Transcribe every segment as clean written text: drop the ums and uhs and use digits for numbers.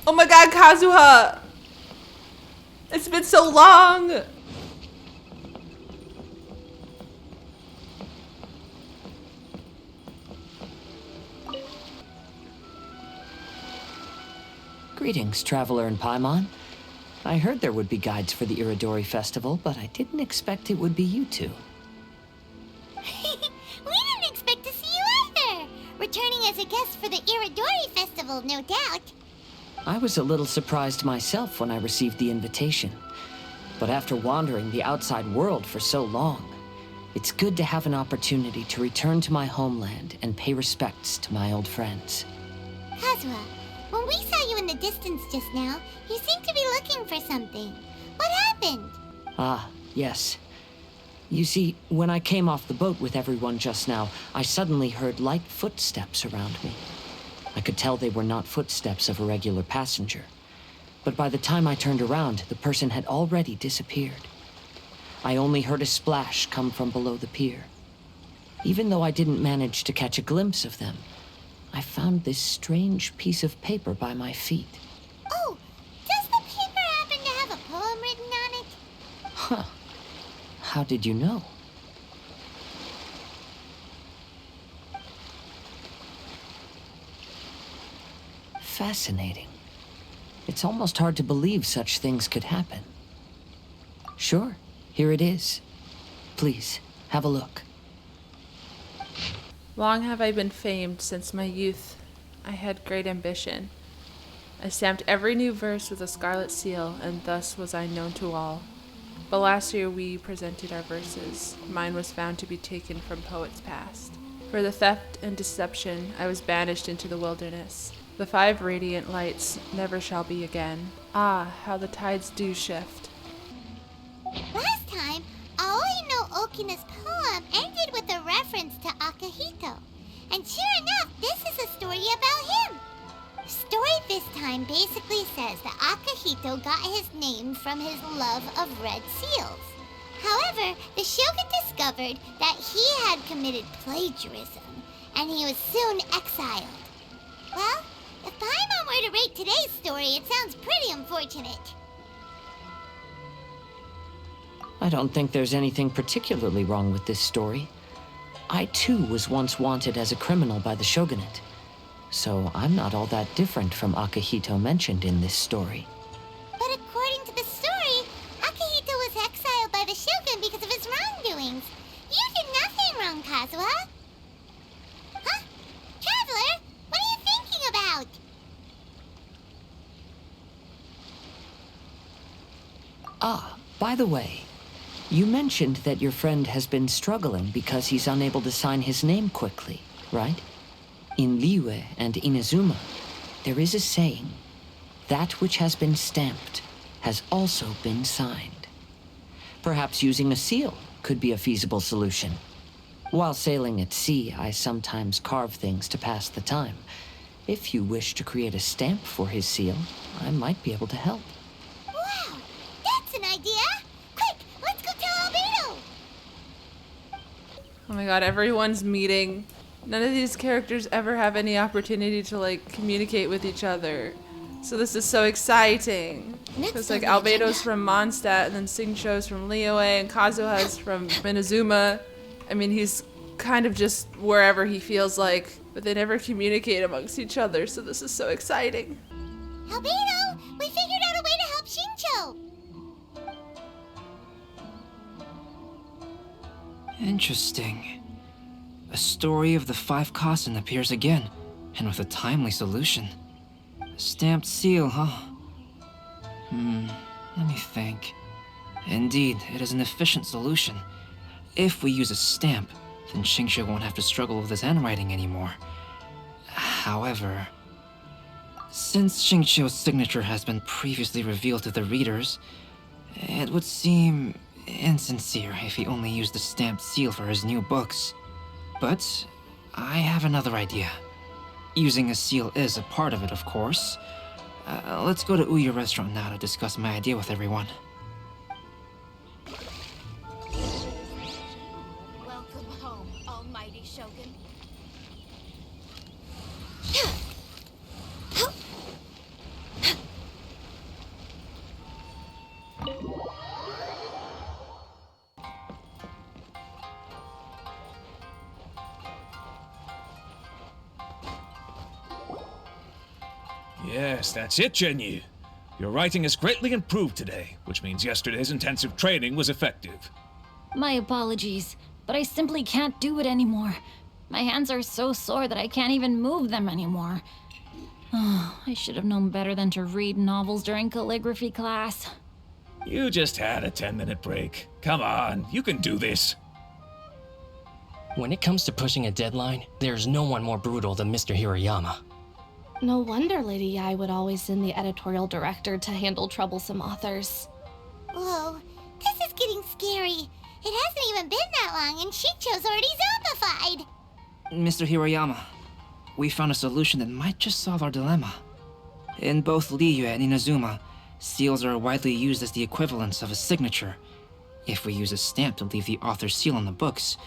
Oh my god, Kazuha! It's been so long! Greetings, Traveler and Paimon. I heard there would be guides for the Itadori Festival, but I didn't expect it would be you two. We didn't expect to see you either! Returning as a guest for the Itadori Festival, no doubt. I was a little surprised myself when I received the invitation. But after wandering the outside world for so long, it's good to have an opportunity to return to my homeland and pay respects to my old friends. Kazuha, when we saw you in the distance just now, you seemed to be looking for something. What happened? Ah, yes. You see, when I came off the boat with everyone just now, I suddenly heard light footsteps around me. I could tell they were not footsteps of a regular passenger. But by the time I turned around, the person had already disappeared. I only heard a splash come from below the pier. Even though I didn't manage to catch a glimpse of them, I found this strange piece of paper by my feet. Oh, does the paper happen to have a poem written on it? Huh. How did you know? Fascinating. It's almost hard to believe such things could happen. Sure, here it is. Please, have a look. Long have I been famed since my youth. I had great ambition. I stamped every new verse with a scarlet seal, and thus was I known to all. But last year we presented our verses. Mine was found to be taken from poets past. For the theft and deception, I was banished into the wilderness. The 5 radiant lights never shall be again. Ah, how the tides do shift. Last time, Aoi no Okina's poem ended with a reference to Akihito. And sure enough, this is a story about him. The story this time basically says that Akihito got his name from his love of red seals. However, the shogun discovered that he had committed plagiarism, and he was soon exiled. Well, if Paimon were to rate today's story, it sounds pretty unfortunate. I don't think there's anything particularly wrong with this story. I too was once wanted as a criminal by the shogunate. So I'm not all that different from Akihito mentioned in this story. But according to the story, Akihito was exiled by the shogun because of his wrongdoings. You did nothing wrong, Kazuha. Huh? Traveler, what are you thinking about? Ah, by the way, you mentioned that your friend has been struggling because he's unable to sign his name quickly, right? In Liyue and Inazuma, there is a saying, that which has been stamped has also been signed. Perhaps using a seal could be a feasible solution. While sailing at sea, I sometimes carve things to pass the time. If you wish to create a stamp for his seal, I might be able to help. Wow, that's an idea! Quick, let's go tell Albedo! Oh my god, everyone's meeting. None of these characters ever have any opportunity to, like, communicate with each other. So this is so exciting. Because, like, Albedo's from Mondstadt, and then Singcho's from Liyue, and Kazuha's from Inazuma. I mean, he's kind of just wherever he feels like, but they never communicate amongst each other, so this is so exciting. Albedo, we figured out a way to help Shincho! Interesting. A story of the 5 Kasen appears again, and with a timely solution. A stamped seal, huh? Let me think. Indeed, it is an efficient solution. If we use a stamp, then Xingqiu won't have to struggle with his handwriting anymore. However, since Xingqiu's signature has been previously revealed to the readers, it would seem insincere if he only used a stamped seal for his new books. But I have another idea. Using a seal is a part of it, of course. Let's go to Uya Restaurant now to discuss my idea with everyone. Welcome home, almighty Shogun. Yes, that's it, Jinyu. Your writing has greatly improved today, which means yesterday's intensive training was effective. My apologies, but I simply can't do it anymore. My hands are so sore that I can't even move them anymore. Oh, I should have known better than to read novels during calligraphy class. You just had a 10-minute break. Come on, you can do this. When it comes to pushing a deadline, there's no one more brutal than Mr. Hirayama. No wonder Lady Yai would always send the editorial director to handle troublesome authors. Whoa, this is getting scary. It hasn't even been that long and Shincho's already zombified. Mr. Hirayama, we found a solution that might just solve our dilemma. In both Liyue and Inazuma, seals are widely used as the equivalents of a signature. If we use a stamp to leave the author's seal on the books,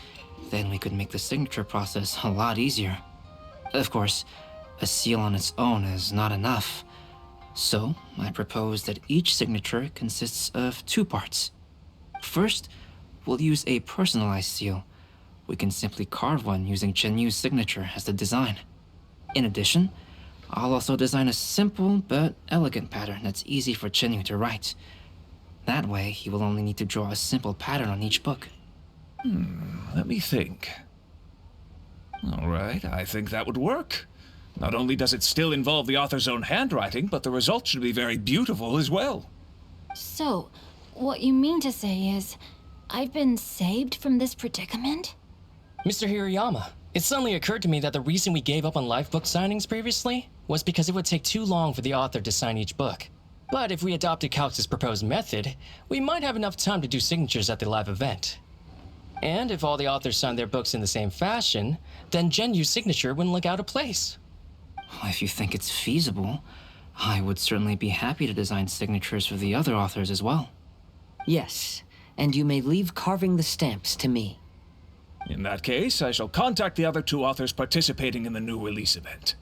then we could make the signature process a lot easier. Of course, a seal on its own is not enough. So, I propose that each signature consists of 2 parts. First, we'll use a personalized seal. We can simply carve one using Jinyu's signature as the design. In addition, I'll also design a simple but elegant pattern that's easy for Jinyu to write. That way, he will only need to draw a simple pattern on each book. Let me think. All right, I think that would work. Not only does it still involve the author's own handwriting, but the result should be very beautiful as well. So, what you mean to say is, I've been saved from this predicament? Mr. Hirayama, it suddenly occurred to me that the reason we gave up on live book signings previously was because it would take too long for the author to sign each book. But if we adopted Calx's proposed method, we might have enough time to do signatures at the live event. And if all the authors signed their books in the same fashion, then Jinyu's signature wouldn't look out of place. If you think it's feasible, I would certainly be happy to design signatures for the other authors as well. Yes, and you may leave carving the stamps to me. In that case, I shall contact the other 2 authors participating in the new release event.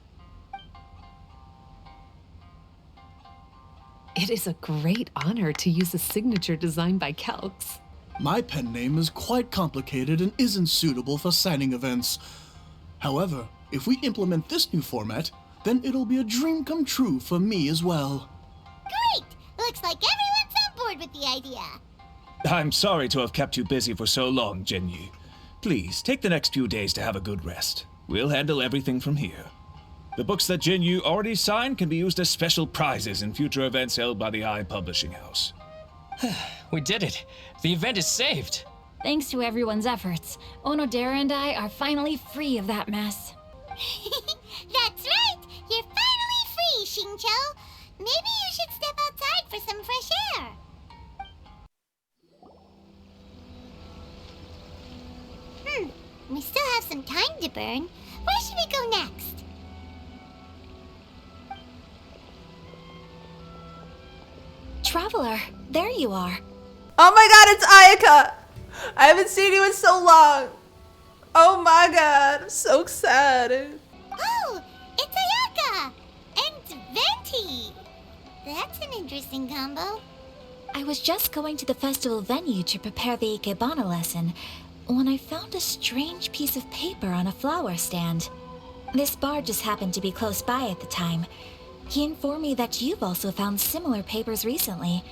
It is a great honor to use a signature designed by Calx. My pen name is quite complicated and isn't suitable for signing events. However, if we implement this new format, then it'll be a dream come true for me as well. Great! Looks like everyone's on board with the idea. I'm sorry to have kept you busy for so long, Jinyu. Please, take the next few days to have a good rest. We'll handle everything from here. The books that Jinyu already signed can be used as special prizes in future events held by the I Publishing House. We did it! The event is saved! Thanks to everyone's efforts, Onodera and I are finally free of that mess. That's right! You're finally free, Shincho! Maybe you should step outside for some fresh air. We still have some time to burn. Where should we go next? Traveler, there you are. Oh my god, it's Ayaka! I haven't seen you in so long. Oh my god, I'm so excited. Oh, it's Ayaka! And Venti! That's an interesting combo. I was just going to the festival venue to prepare the Ikebana lesson when I found a strange piece of paper on a flower stand. This bard just happened to be close by at the time. He informed me that you've also found similar papers recently.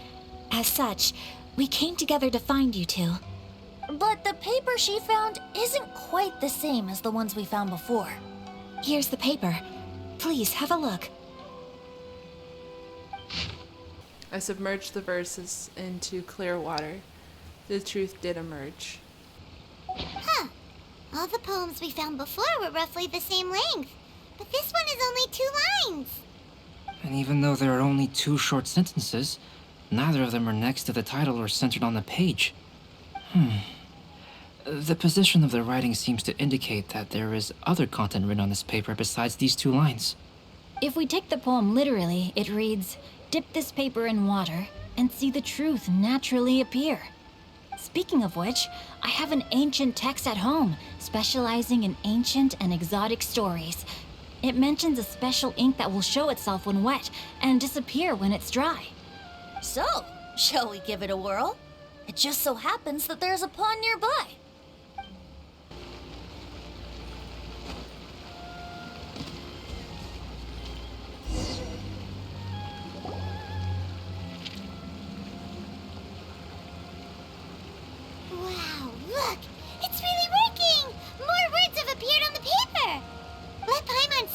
As such, we came together to find you two. But the paper she found isn't quite the same as the ones we found before. Here's the paper. Please have a look. I submerged the verses into clear water. The truth did emerge. Huh. All the poems we found before were roughly the same length. But this one is only 2 lines. And even though there are only 2 short sentences, neither of them are next to the title or centered on the page. The position of the writing seems to indicate that there is other content written on this paper besides these 2 lines. If we take the poem literally, it reads, "Dip this paper in water and see the truth naturally appear." Speaking of which, I have an ancient text at home, specializing in ancient and exotic stories. It mentions a special ink that will show itself when wet and disappear when it's dry. So, shall we give it a whirl? It just so happens that there's a pond nearby.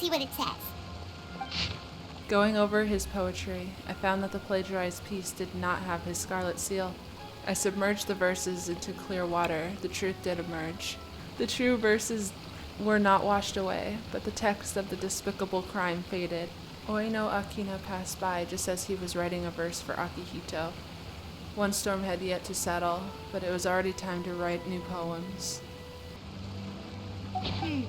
see what it says. Going over his poetry, I found that the plagiarized piece did not have his scarlet seal. I submerged the verses into clear water. The truth did emerge. The true verses were not washed away, but the text of the despicable crime faded. Oino Akina passed by just as he was writing a verse for Akihito. One storm had yet to settle, but it was already time to write new poems. The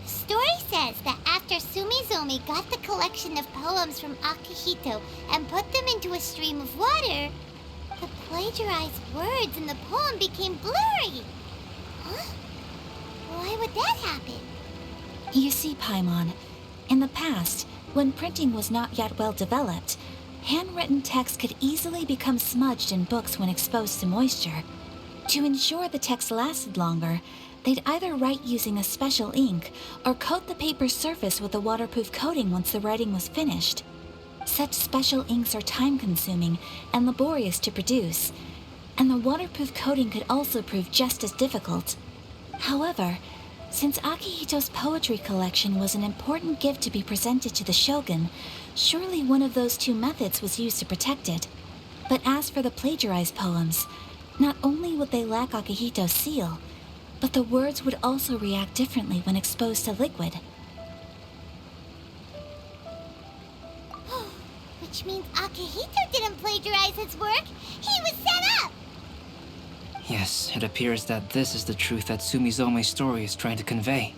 story says that after Sumizomi got the collection of poems from Akihito and put them into a stream of water, the plagiarized words in the poem became blurry. Huh? Why would that happen? You see, Paimon, in the past, when printing was not yet well developed, handwritten text could easily become smudged in books when exposed to moisture. To ensure the text lasted longer, they'd either write using a special ink or coat the paper's surface with a waterproof coating once the writing was finished. Such special inks are time-consuming and laborious to produce, and the waterproof coating could also prove just as difficult. However, since Akihito's poetry collection was an important gift to be presented to the shogun, surely one of those two methods was used to protect it. But as for the plagiarized poems, not only would they lack Akihito's seal, but the words would also react differently when exposed to liquid. Which means Akihito didn't plagiarize his work. He was set up! Yes, it appears that this is the truth that Sumizome's story is trying to convey.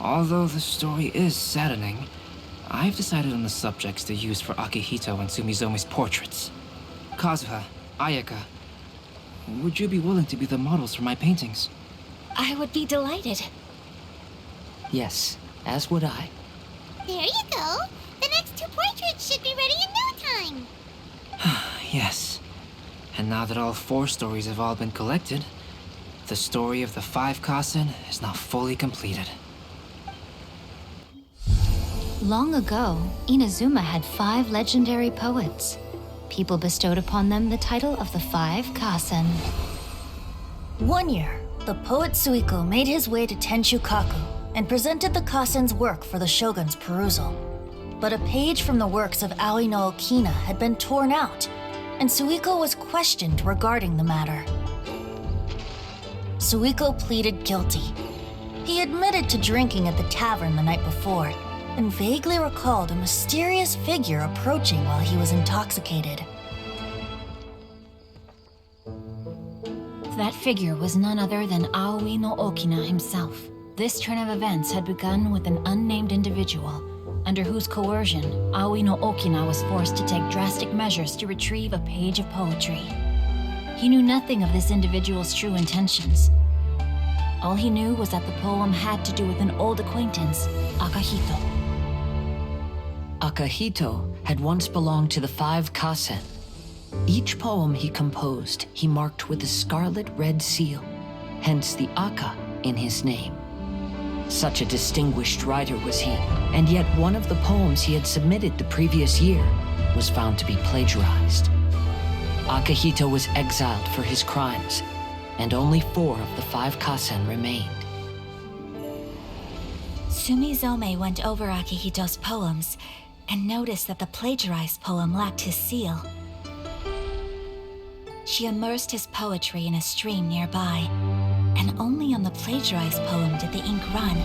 Although the story is saddening, I've decided on the subjects to use for Akihito and Sumizome's portraits. Kazuha, Ayaka, would you be willing to be the models for my paintings? I would be delighted. Yes, as would I. There you go. The next two portraits should be ready in no time. Yes. And now that all 4 stories have all been collected, the story of the 5 Kasen is now fully completed. Long ago, Inazuma had 5 legendary poets. People bestowed upon them the title of the 5 Kasen. One year, the poet Suiko made his way to Tenshukaku and presented the Kasen's work for the shogun's perusal. But a page from the works of Aoi no Okina had been torn out, and Suiko was questioned regarding the matter. Suiko pleaded guilty. He admitted to drinking at the tavern the night before, and vaguely recalled a mysterious figure approaching while he was intoxicated. That figure was none other than Aoi no Okina himself. This turn of events had begun with an unnamed individual, under whose coercion, Aoi no Okina was forced to take drastic measures to retrieve a page of poetry. He knew nothing of this individual's true intentions. All he knew was that the poem had to do with an old acquaintance, Akihito. Akihito had once belonged to the 5 Kasen. Each poem he composed, he marked with a scarlet red seal, hence the Aka in his name. Such a distinguished writer was he, and yet one of the poems he had submitted the previous year was found to be plagiarized. Akihito was exiled for his crimes, and only 4 of the 5 Kasen remained. Sumizome went over Akihito's poems and noticed that the plagiarized poem lacked his seal. She immersed his poetry in a stream nearby, and only on the plagiarized poem did the ink run.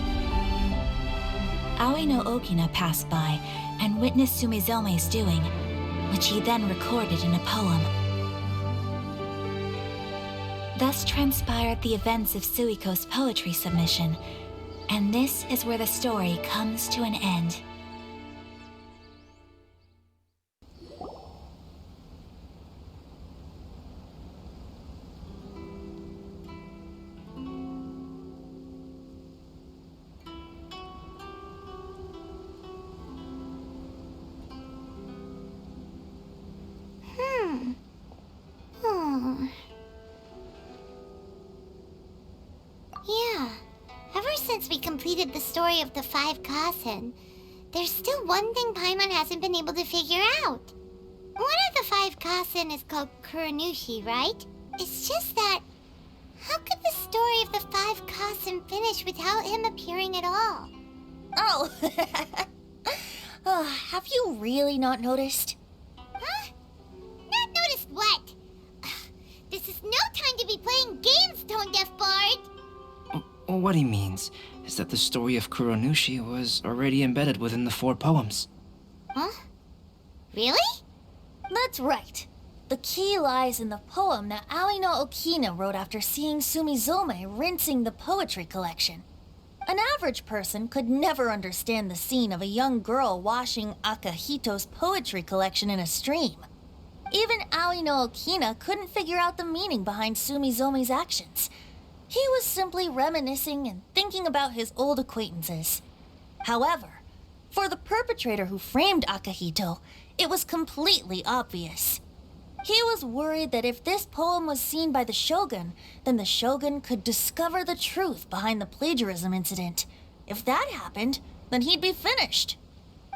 Aoi no Okina passed by and witnessed Sumizome's doing, which he then recorded in a poem. Thus transpired the events of Suiko's poetry submission, and this is where the story comes to an end. Yeah, ever since we completed the story of the 5 Kasen, there's still one thing Paimon hasn't been able to figure out. One of the 5 Kasen is called Kuranushi, right? It's just that, how could the story of the 5 Kasen finish without him appearing at all? Oh. Have you really not noticed? Huh? Not noticed what? This is no time to be playing games, Tone Deaf Bard! What he means is that the story of Kuronushi was already embedded within the 4 poems. Huh? Really? That's right. The key lies in the poem that Aoi no Okina wrote after seeing Sumizome rinsing the poetry collection. An average person could never understand the scene of a young girl washing Akahito's poetry collection in a stream. Even Aoi no Okina couldn't figure out the meaning behind Sumizome's actions. He was simply reminiscing and thinking about his old acquaintances. However, for the perpetrator who framed Akahito, it was completely obvious. He was worried that if this poem was seen by the Shogun, then the Shogun could discover the truth behind the plagiarism incident. If that happened, then he'd be finished.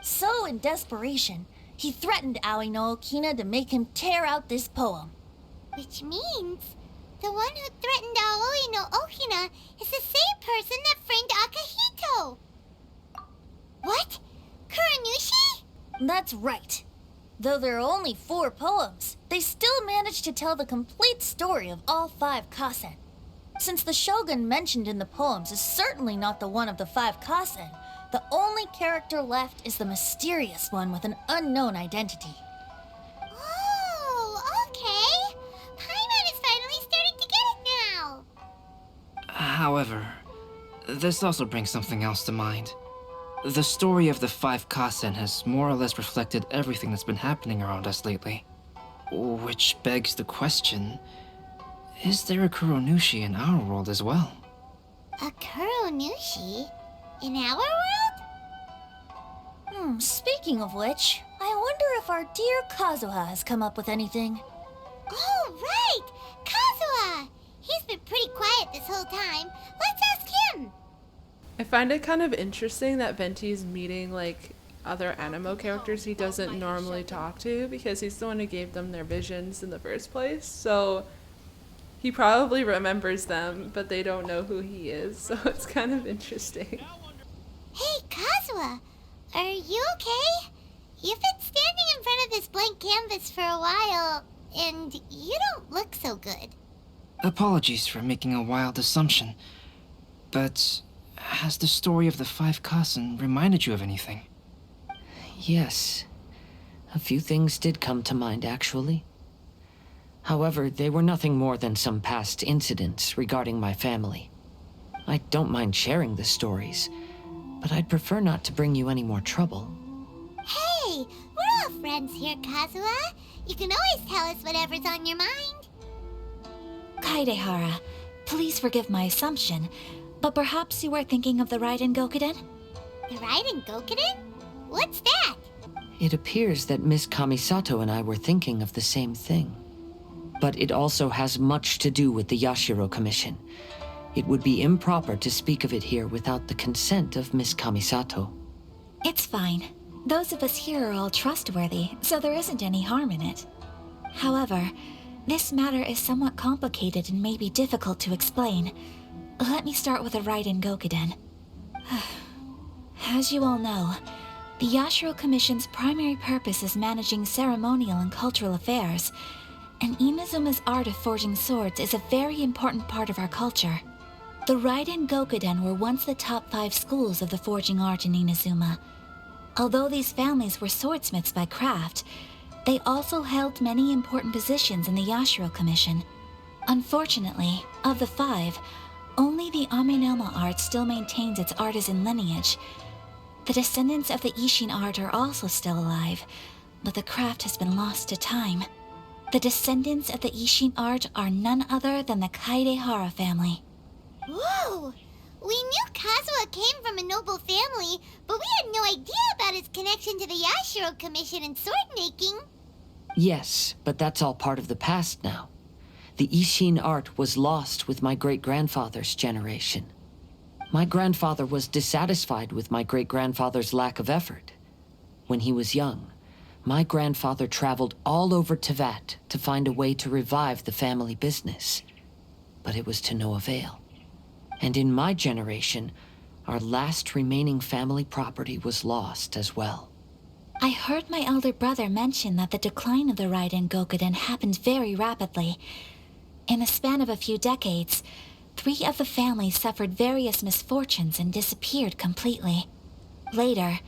So, in desperation, he threatened Aoi no Okina to make him tear out this poem. Which means the one who threatened Aoi no Okina is the same person that framed Akahito. What? Kuronushi? That's right. Though there are only 4 poems, they still managed to tell the complete story of all 5 kasen. Since the Shogun mentioned in the poems is certainly not the one of the 5 kasen, the only character left is the mysterious one with an unknown identity. Oh, okay. Paimon is finally starting to get it now. However, this also brings something else to mind. The story of the 5 kasen has more or less reflected everything that's been happening around us lately. Which begs the question, is there a Kuronushi in our world as well? A Kuronushi? In our world? Speaking of which, I wonder if our dear Kazuha has come up with anything. Oh, right! Kazuha! He's been pretty quiet this whole time. Let's ask him! I find it kind of interesting that Venti's meeting like other animo characters he doesn't normally talk to because he's the one who gave them their visions in the first place. So he probably remembers them, but they don't know who he is. So it's kind of interesting. Hey, Kazuha! Are you okay? You've been standing in front of this blank canvas for a while, and you don't look so good. Apologies for making a wild assumption, but has the story of the 5 kasen reminded you of anything? Yes. A few things did come to mind, actually. However, they were nothing more than some past incidents regarding my family. I don't mind sharing the stories, but I'd prefer not to bring you any more trouble. Hey, we're all friends here, Kazuha. You can always tell us whatever's on your mind. Kaidehara, please forgive my assumption, but perhaps you were thinking of the Raiden Gokuden? The Raiden Gokuden? What's that? It appears that Miss Kamisato and I were thinking of the same thing. But it also has much to do with the Yashiro Commission. It would be improper to speak of it here without the consent of Miss Kamisato. It's fine. Those of us here are all trustworthy, so there isn't any harm in it. However, this matter is somewhat complicated and may be difficult to explain. Let me start with the Raiden Gokuden. As you all know, the Yashiro Commission's primary purpose is managing ceremonial and cultural affairs, and Inazuma's art of forging swords is a very important part of our culture. The Raiden Gokuden were once the top 5 schools of the forging art in Inazuma. Although these families were swordsmiths by craft, they also held many important positions in the Yashiro Commission. Unfortunately, of the 5, only the Amenoma art still maintains its artisan lineage. The descendants of the Ishin art are also still alive, but the craft has been lost to time. The descendants of the Ishin art are none other than the Kaidehara family. Whoa! We knew Kazuha came from a noble family, but we had no idea about his connection to the Yashiro Commission and sword making. Yes, but that's all part of the past now. The Ishin art was lost with my great-grandfather's generation. My grandfather was dissatisfied with my great-grandfather's lack of effort. When he was young, my grandfather traveled all over Teyvat to find a way to revive the family business. But it was to no avail. And in my generation, our last remaining family property was lost as well. I heard my elder brother mention that the decline of the Raiden Gokuden happened very rapidly. In the span of a few decades, 3 of the families suffered various misfortunes and disappeared completely. Later,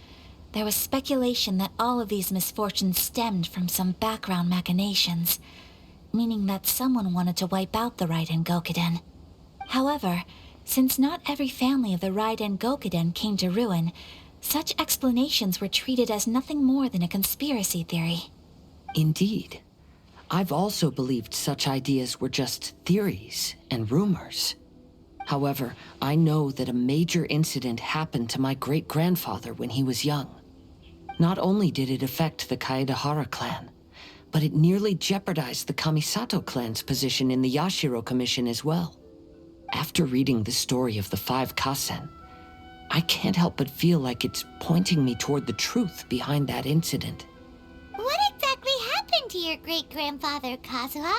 there was speculation that all of these misfortunes stemmed from some background machinations, meaning that someone wanted to wipe out the Raiden Gokuden. However, since not every family of the Raiden Gokuden came to ruin, such explanations were treated as nothing more than a conspiracy theory. Indeed. I've also believed such ideas were just theories and rumors. However, I know that a major incident happened to my great-grandfather when he was young. Not only did it affect the Kaedahara clan, but it nearly jeopardized the Kamisato clan's position in the Yashiro Commission as well. After reading the story of the 5 Kasen, I can't help but feel like it's pointing me toward the truth behind that incident. What exactly happened to your great-grandfather, Kazuha?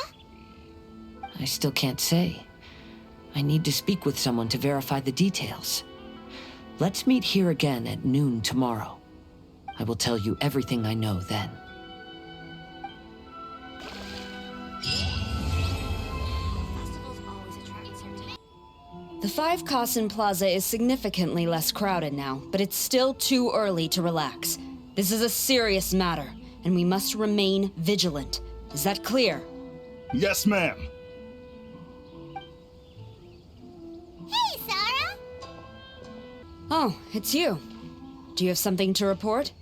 I still can't say. I need to speak with someone to verify the details. Let's meet here again at noon tomorrow. I will tell you everything I know then. The 5 Kasen Plaza is significantly less crowded now, but it's still too early to relax. This is a serious matter, and we must remain vigilant. Is that clear? Yes, ma'am. Hey, Sarah! Oh, it's you. Do you have something to report?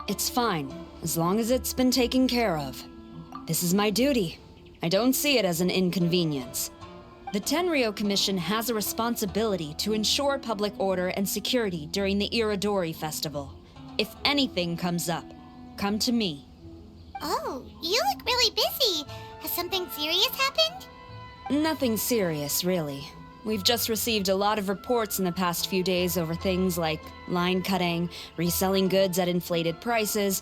It's fine, as long as it's been taken care of. This is my duty. I don't see it as an inconvenience. The Tenryo Commission has a responsibility to ensure public order and security during the Itadori Festival. If anything comes up, come to me. Oh, you look really busy. Has something serious happened? Nothing serious, really. We've just received a lot of reports in the past few days over things like line cutting, reselling goods at inflated prices,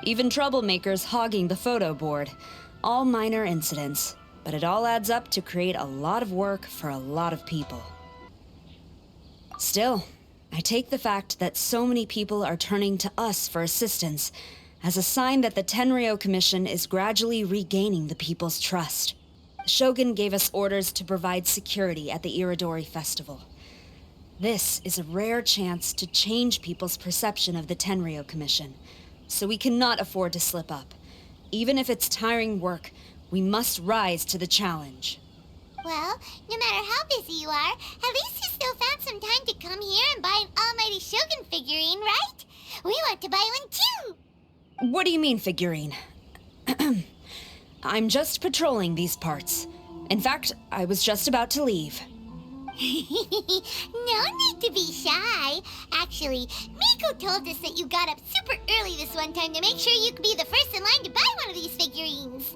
even troublemakers hogging the photo board. All minor incidents, but it all adds up to create a lot of work for a lot of people. Still, I take the fact that so many people are turning to us for assistance as a sign that the Tenryo Commission is gradually regaining the people's trust. The Shogun gave us orders to provide security at the Itadori Festival. This is a rare chance to change people's perception of the Tenryo Commission, so we cannot afford to slip up. Even if it's tiring work, we must rise to the challenge. Well, no matter how busy you are, at least you still found some time to come here and buy an Almighty Shogun figurine, right? We want to buy one too! What do you mean, figurine? I'm just patrolling these parts. In fact, I was just about to leave. No need to be shy. Actually, Miko told us that you got up super early this one time to make sure you could be the first in line to buy one of these figurines.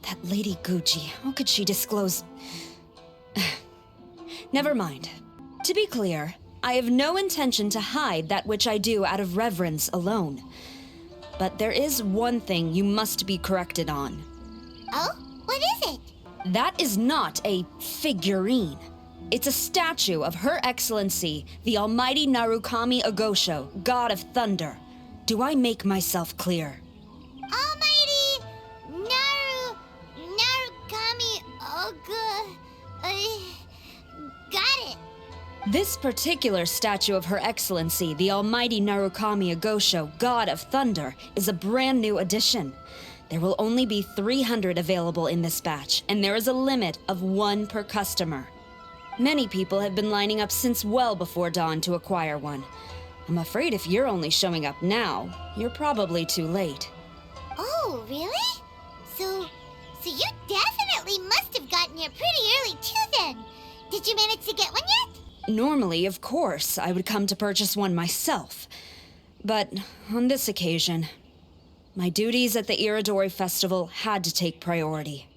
That Lady Gucci, how could she disclose... Never mind. To be clear, I have no intention to hide that which I do out of reverence alone. But there is one thing you must be corrected on. Oh? What is it? That is not a figurine. It's a statue of Her Excellency, the Almighty Narukami Agosho, God of Thunder. Do I make myself clear? Almighty Narukami Oga... got it. This particular statue of Her Excellency, the Almighty Narukami Agosho, God of Thunder, is a brand new addition. There will only be 300 available in this batch, and there is a limit of 1 per customer. Many people have been lining up since well before dawn to acquire one. I'm afraid if you're only showing up now, you're probably too late. Oh, really? So you definitely must have gotten here pretty early too then. Did you manage to get one yet? Normally, of course, I would come to purchase one myself. But on this occasion, my duties at the Itadori Festival had to take priority.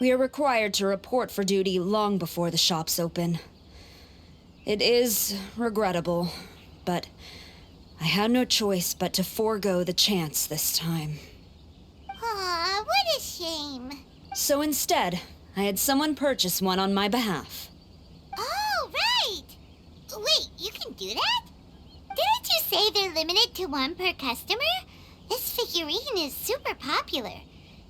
We are required to report for duty long before the shops open. It is regrettable, but I had no choice but to forego the chance this time. Aw, what a shame. So instead, I had someone purchase one on my behalf. Oh, right! Wait, you can do that? Didn't you say they're limited to one per customer? This figurine is super popular.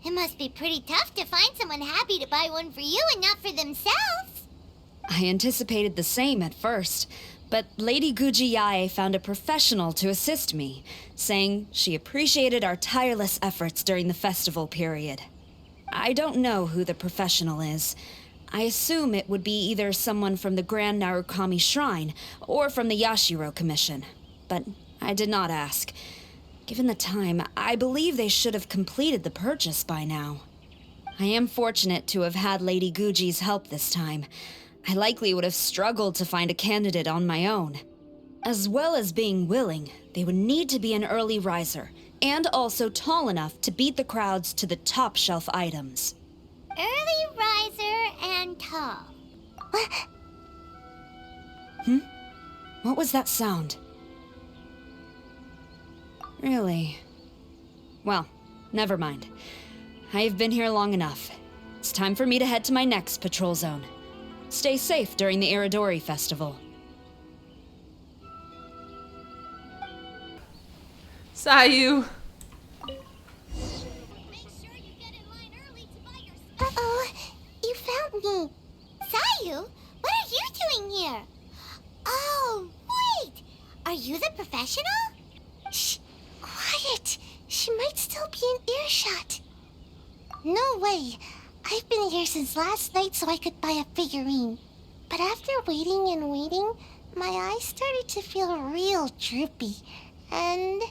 It must be pretty tough to find someone happy to buy one for you and not for themselves. I anticipated the same at first, but Lady Gujiyae found a professional to assist me, saying she appreciated our tireless efforts during the festival period. I don't know who the professional is. I assume it would be either someone from the Grand Narukami Shrine or from the Yashiro Commission, but I did not ask. Given the time, I believe they should have completed the purchase by now. I am fortunate to have had Lady Guji's help this time. I likely would have struggled to find a candidate on my own. As well as being willing, they would need to be an early riser, and also tall enough to beat the crowds to the top shelf items. Early riser and tall. What was that sound? Really? Well, never mind. I've been here long enough. It's time for me to head to my next patrol zone. Stay safe during the Itadori Festival. Sayu. Uh-oh, you found me. Sayu, what are you doing here? Oh, wait! Are you the professional? Shh, quiet. She might still be in earshot. No way. I've been here since last night so I could buy a figurine. But after waiting and waiting, my eyes started to feel real droopy. And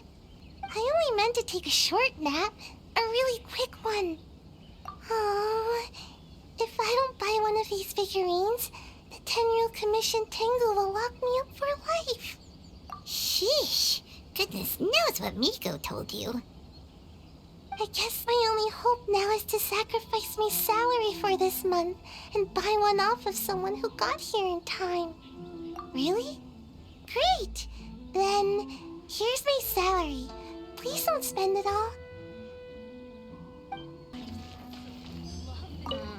I only meant to take a short nap, a really quick one. Oh, if I don't buy one of these figurines, the Tenryou Commission Tengu will lock me up for life. Sheesh, goodness knows what Miko told you. I guess my only hope now is to sacrifice my salary for this month and buy one off of someone who got here in time. Really? Great! Then, here's my salary. Please don't spend it all.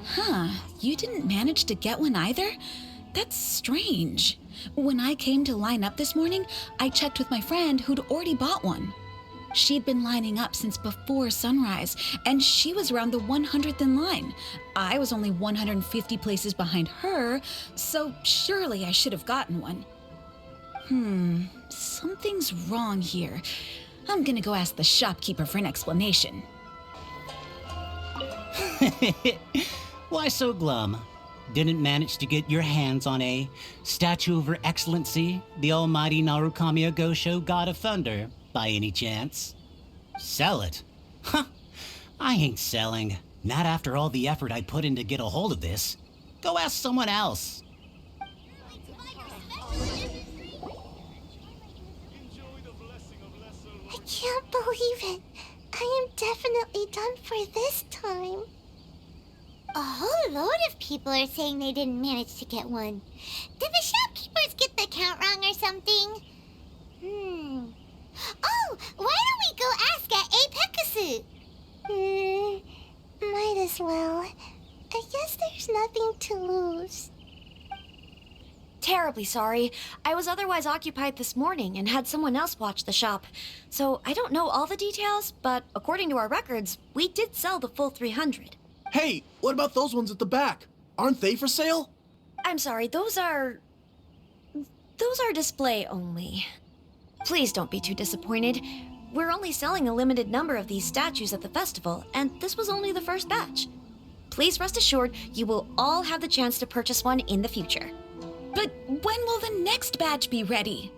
Huh, you didn't manage to get one either? That's strange. When I came to line up this morning, I checked with my friend who'd already bought one. She'd been lining up since before sunrise, and she was around the 100th in line. I was only 150 places behind her, so surely I should have gotten one. Something's wrong here. I'm gonna go ask the shopkeeper for an explanation. Why so glum? Didn't manage to get your hands on a statue of Her Excellency, the almighty Narukami Agosho, God of Thunder, by any chance? Sell it? Huh, I ain't selling. Not after all the effort I put in to get a hold of this. Go ask someone else. I can't believe it. I am definitely done for this time. A whole load of people are saying they didn't manage to get one. Did the shopkeepers get the count wrong or something? Oh, why don't we go ask at Apekasu? Might as well. I guess there's nothing to lose. Terribly sorry. I was otherwise occupied this morning and had someone else watch the shop. So I don't know all the details, but according to our records, we did sell the full 300. Hey, what about those ones at the back? Aren't they for sale? I'm sorry, those are display only. Please don't be too disappointed. We're only selling a limited number of these statues at the festival, and this was only the first batch. Please rest assured, you will all have the chance to purchase one in the future. But when will the next batch be ready?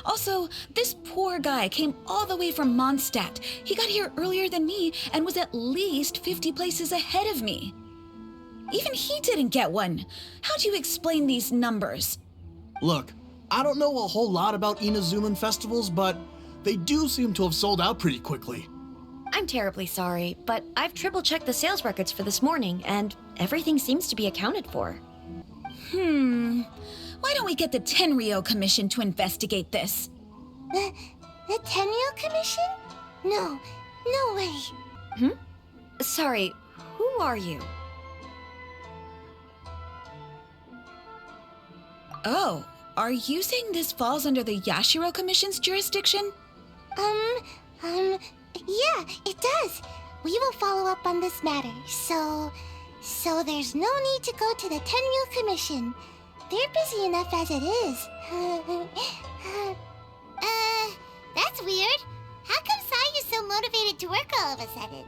Also, this poor guy came all the way from Mondstadt. He got here earlier than me and was at least 50 places ahead of me. Even he didn't get one. How do you explain these numbers? Look, I don't know a whole lot about Inazuman festivals, but they do seem to have sold out pretty quickly. I'm terribly sorry, but I've triple-checked the sales records for this morning, and everything seems to be accounted for. Why don't we get the Tenryou Commission to investigate this? The Tenryou Commission? No way. Sorry, who are you? Oh, are you saying this falls under the Yashiro Commission's jurisdiction? Yeah, it does. We will follow up on this matter, so there's no need to go to the Tenryou Commission. They're busy enough as it is. That's weird. How come Sai is so motivated to work all of a sudden?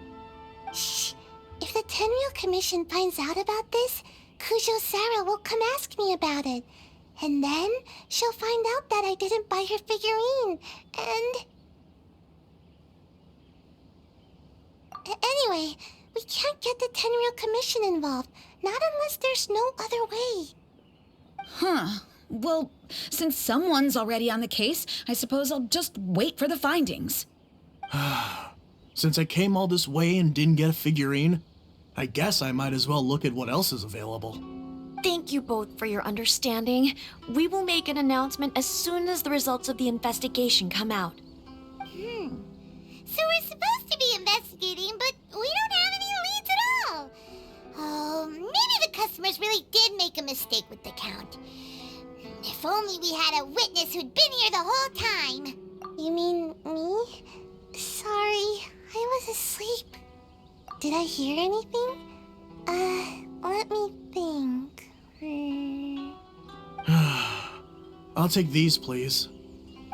Shh. If the Tenryou Commission finds out about this, Kujo Sarah will come ask me about it. And then she'll find out that I didn't buy her figurine. And... Anyway, we can't get the Tenryou Commission involved. Not unless there's no other way. Huh. Well, since someone's already on the case, I suppose I'll just wait for the findings. Since I came all this way and didn't get a figurine, I guess I might as well look at what else is available. Thank you both for your understanding. We will make an announcement as soon as the results of the investigation come out. So we're supposed to be investigating, but we don't have any leads at all. Oh, maybe the customers really did make a mistake with the count. If only we had a witness who'd been here the whole time. You mean me? Sorry, I was asleep. Did I hear anything? Let me think. I'll take these, please.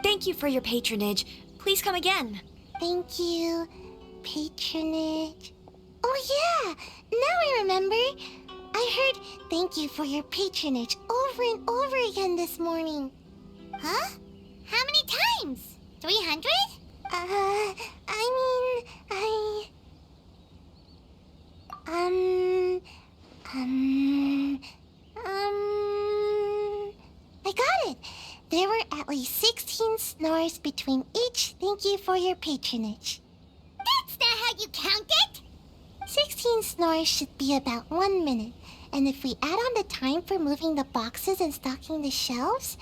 Thank you for your patronage. Please come again. Thank you. Patronage. Oh yeah, now I remember. I heard thank you for your patronage over and over again this morning. Huh? How many times? 300? I got it. There were at least 16 snores between each thank you for your patronage. That's not how you count it! 16 snores should be about 1 minute. And if we add on the time for moving the boxes and stocking the shelves...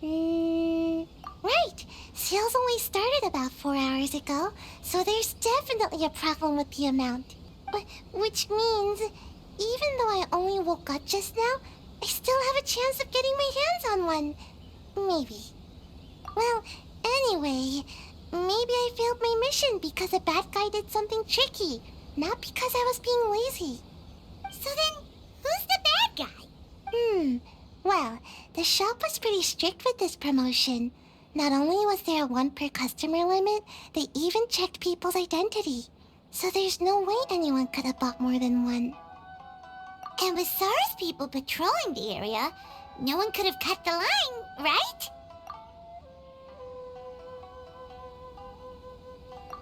right. Sales only started about 4 hours ago, so there's definitely a problem with the amount. Which means, even though I only woke up just now, I still have a chance of getting my hands on one. Maybe. Well, anyway, maybe I failed my mission because a bad guy did something tricky, not because I was being lazy. So then, who's the bad guy? Well, the shop was pretty strict with this promotion. Not only was there a 1 per customer limit, they even checked people's identity. So there's no way anyone could have bought more than one. And with SARS people patrolling the area, no one could have cut the line, right?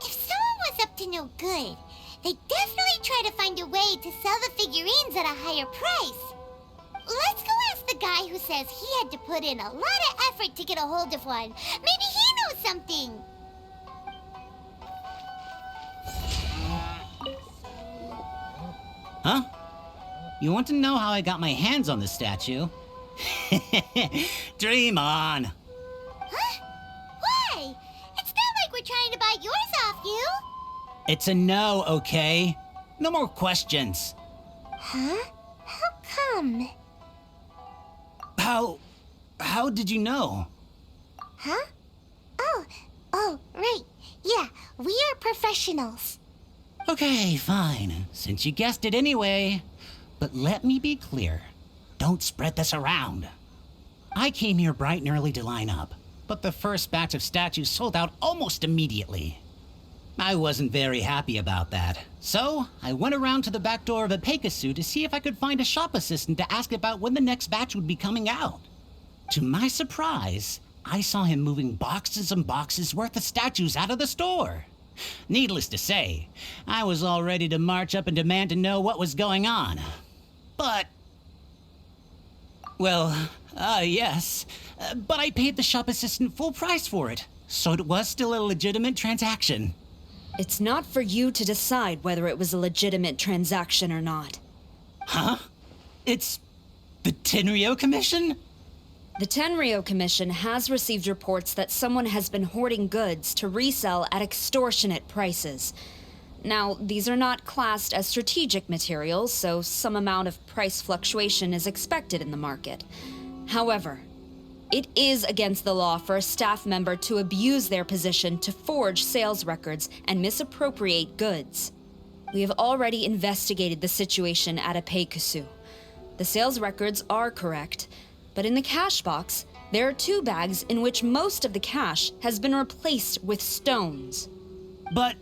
If someone was up to no good, they'd definitely try to find a way to sell the figurines at a higher price. Let's go ask the guy who says he had to put in a lot of effort to get a hold of one. Maybe he knows something. Huh? You want to know how I got my hands on the statue? Dream on! Huh? Why? It's not like we're trying to buy yours off you. It's a no, okay? No more questions. Huh? How come? How did you know? Huh? Oh, right. Yeah, we are professionals. Okay, fine. Since you guessed it anyway. But let me be clear. Don't spread this around. I came here bright and early to line up, but the first batch of statues sold out almost immediately. I wasn't very happy about that, so I went around to the back door of a Pegasus to see if I could find a shop assistant to ask about when the next batch would be coming out. To my surprise, I saw him moving boxes and boxes worth of statues out of the store. Needless to say, I was all ready to march up and demand to know what was going on. But... well, yes. But I paid the shop assistant full price for it, so it was still a legitimate transaction. It's not for you to decide whether it was a legitimate transaction or not. Huh? It's the Tenryou Commission? The Tenryou Commission has received reports that someone has been hoarding goods to resell at extortionate prices. Now, these are not classed as strategic materials, so some amount of price fluctuation is expected in the market. However, it is against the law for a staff member to abuse their position to forge sales records and misappropriate goods. We have already investigated the situation at Apeikusu. The sales records are correct, but in the cash box, there are 2 bags in which most of the cash has been replaced with stones. But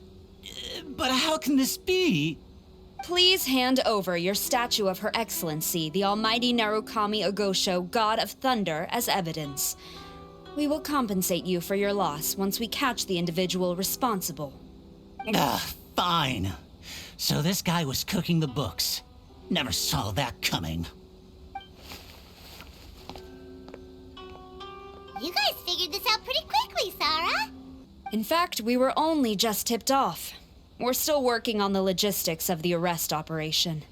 how can this be? Please hand over your statue of Her Excellency, the Almighty Narukami Ogosho, God of Thunder, as evidence. We will compensate you for your loss once we catch the individual responsible. Fine. So this guy was cooking the books. Never saw that coming. You guys figured this out pretty quickly, Sarah. In fact, we were only just tipped off. We're still working on the logistics of the arrest operation.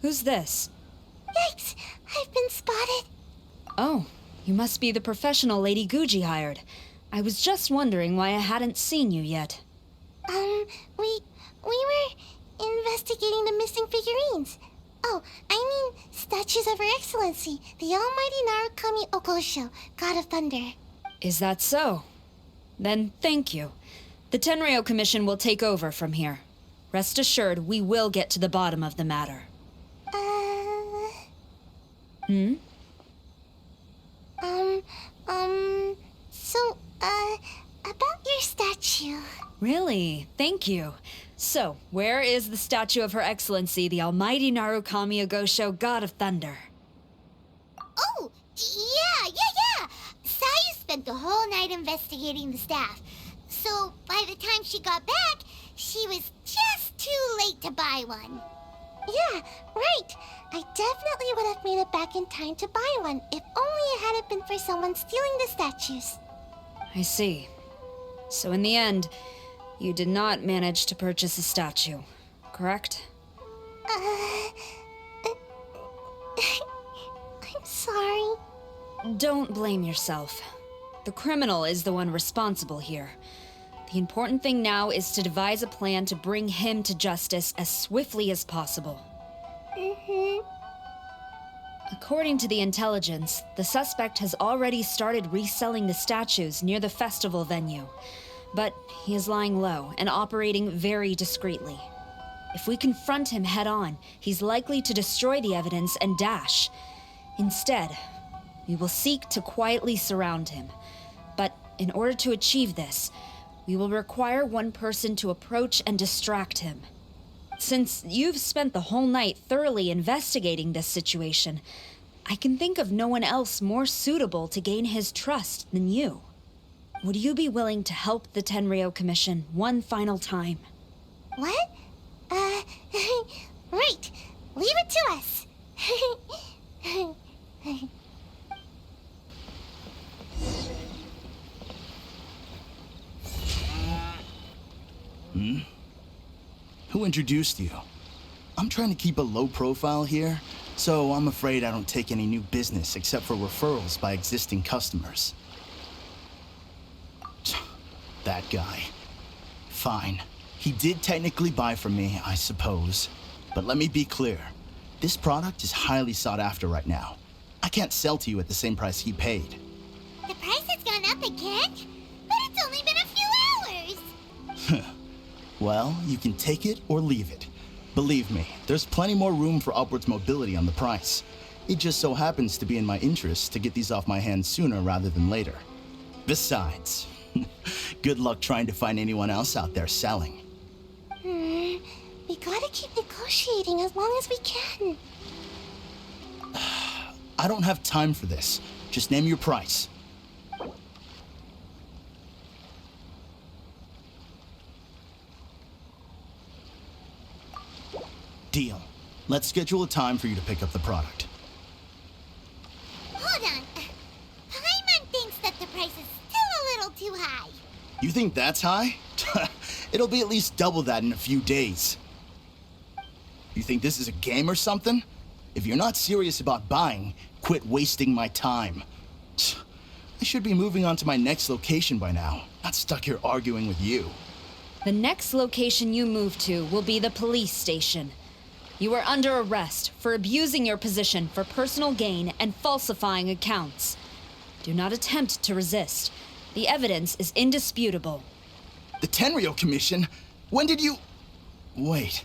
Who's this? Yikes, I've been spotted. Oh, you must be the professional Lady Guji hired. I was just wondering why I hadn't seen you yet. We were investigating the missing figurines. Oh, I mean statues of Her Excellency, the Almighty Narukami Ogosho, God of Thunder. Is that so? Then thank you. The Tenryo Commission will take over from here. Rest assured, we will get to the bottom of the matter. About your statue. Really? Thank you. So, where is the statue of Her Excellency, the Almighty Narukami Ogosho, God of Thunder? Oh, yeah. Sayu spent the whole night investigating the staff. So, by the time she got back, she was just too late to buy one. Yeah, right. I definitely would have made it back in time to buy one, if only it hadn't been for someone stealing the statues. I see. So in the end, you did not manage to purchase a statue, correct? I'm sorry. Don't blame yourself. The criminal is the one responsible here. The important thing now is to devise a plan to bring him to justice as swiftly as possible. According to the intelligence, the suspect has already started reselling the statues near the festival venue. But he is lying low and operating very discreetly. If we confront him head-on, he's likely to destroy the evidence and dash. Instead, we will seek to quietly surround him. But in order to achieve this, we will require one person to approach and distract him. Since you've spent the whole night thoroughly investigating this situation, I can think of no one else more suitable to gain his trust than you. Would you be willing to help the Tenryo Commission one final time? What? Right. Leave it to us. Who introduced you? I'm trying to keep a low profile here, so I'm afraid I don't take any new business except for referrals by existing customers. That guy. Fine. He did technically buy from me, I suppose. But let me be clear. This product is highly sought after right now. I can't sell to you at the same price he paid. The price has gone up again? But it's only been a few hours. Well, you can take it or leave it. Believe me, there's plenty more room for upwards mobility on the price. It just so happens to be in my interest to get these off my hands sooner rather than later. Besides, good luck trying to find anyone else out there selling. We gotta keep negotiating as long as we can. I don't have time for this. Just name your price. Deal. Let's schedule a time for you to pick up the product. Hold on. Paimon thinks that the price is still a little too high. You think that's high? It'll be at least double that in a few days. You think this is a game or something? If you're not serious about buying, quit wasting my time. I should be moving on to my next location by now, not stuck here arguing with you. The next location you move to will be the police station. You are under arrest for abusing your position for personal gain and falsifying accounts. Do not attempt to resist. The evidence is indisputable. The Tenryo Commission? When did you... Wait,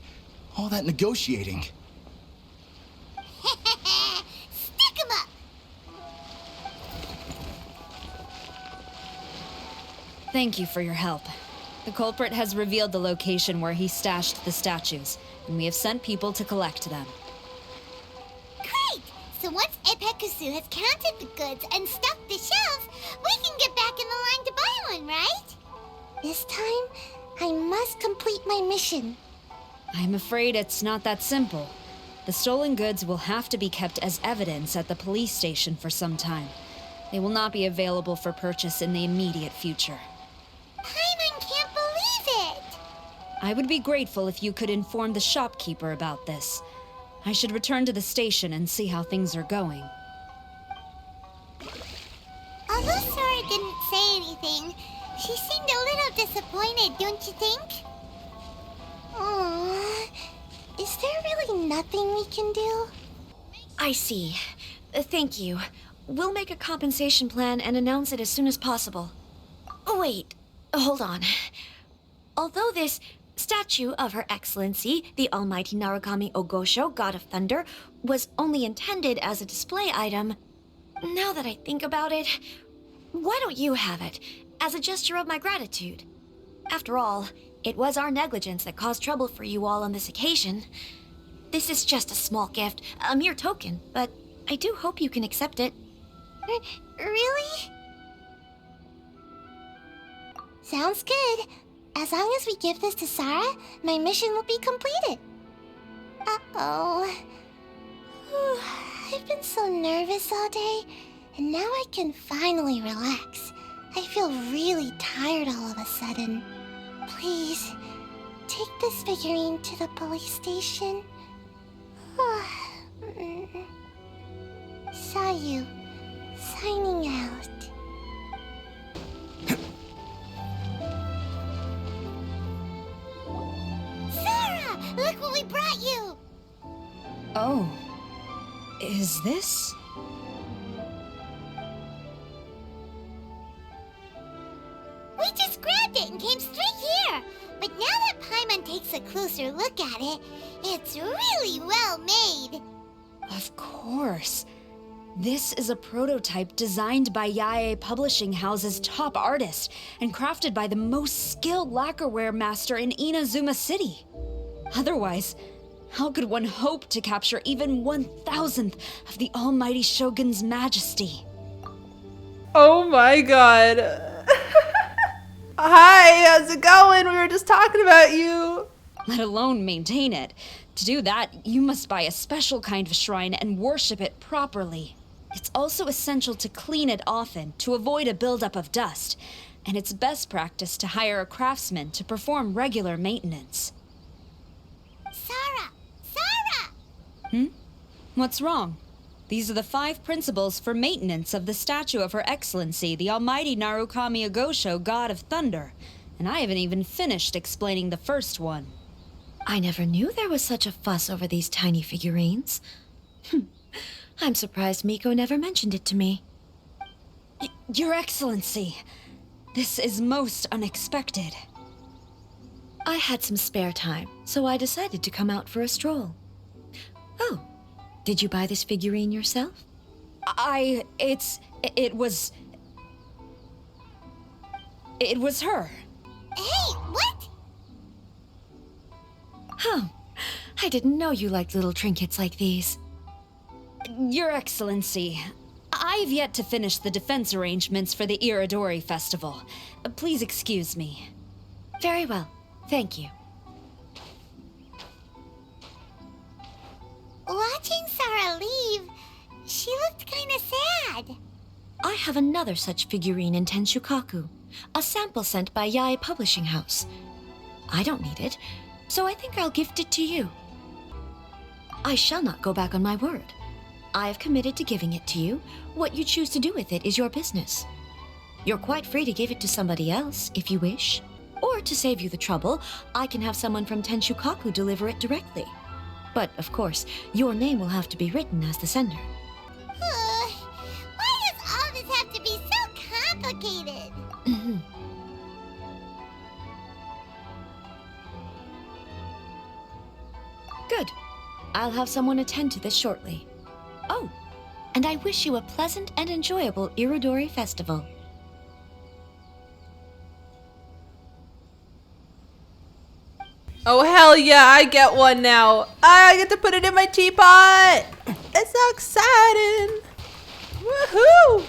all that negotiating. Stick 'em up! Thank you for your help. The culprit has revealed the location where he stashed the statues, and we have sent people to collect them. Great! So once Epekusu has counted the goods and stocked the shelves, we can get back in the line to buy one, right? This time, I must complete my mission. I'm afraid it's not that simple. The stolen goods will have to be kept as evidence at the police station for some time. They will not be available for purchase in the immediate future. Paimon can't believe it! I would be grateful if you could inform the shopkeeper about this. I should return to the station and see how things are going. Although Sora didn't say anything, she seemed a little disappointed, don't you think? Aww. Is there really nothing we can do? I see. Thank you. We'll make a compensation plan and announce it as soon as possible. Wait, hold on. Although this statue of Her Excellency, the Almighty Narukami Ogosho, God of Thunder, was only intended as a display item, now that I think about it, why don't you have it, as a gesture of my gratitude? After all, it was our negligence that caused trouble for you all on this occasion. This is just a small gift, a mere token, but I do hope you can accept it. Really? Sounds good. As long as we give this to Sarah, my mission will be completed. Uh-oh. I've been so nervous all day, and now I can finally relax. I feel really tired all of a sudden. Please, take this figurine to the police station. Sayu, signing out. Sarah, look what we brought you! Oh. Is this? We just grabbed it and came straight here. But now that Paimon takes a closer look at it, it's really well made. Of course. This is a prototype designed by Yae Publishing House's top artist and crafted by the most skilled lacquerware master in Inazuma City. Otherwise, how could one hope to capture even 1,000th of the Almighty Shogun's majesty? Oh my god. Hi, how's it going? We were just talking about you. Let alone maintain it. To do that, you must buy a special kind of shrine and worship it properly. It's also essential to clean it often to avoid a buildup of dust, and it's best practice to hire a craftsman to perform regular maintenance. Sarah! Sarah! What's wrong? These are the 5 principles for maintenance of the statue of Her Excellency, the Almighty Narukami Ogosho, God of Thunder, and I haven't even finished explaining the first one. I never knew there was such a fuss over these tiny figurines. I'm surprised Miko never mentioned it to me. Your Excellency, this is most unexpected. I had some spare time, so I decided to come out for a stroll. Oh, did you buy this figurine yourself? It was her. Hey, what? Oh, I didn't know you liked little trinkets like these. Your Excellency, I've yet to finish the defense arrangements for the Itadori Festival. Please excuse me. Very well, thank you. Watching Sarah leave, she looked kinda sad. I have another such figurine in Tenshukaku, a sample sent by Yae Publishing House. I don't need it, so I think I'll gift it to you. I shall not go back on my word. I have committed to giving it to you. What you choose to do with it is your business. You're quite free to give it to somebody else, if you wish. Or to save you the trouble, I can have someone from Tenshukaku deliver it directly. But, of course, your name will have to be written as the sender. Why does all this have to be so complicated? Good. I'll have someone attend to this shortly. Oh, and I wish you a pleasant and enjoyable Itadori Festival. Oh, hell yeah, I get one now. I get to put it in my teapot. It's so exciting. Woohoo!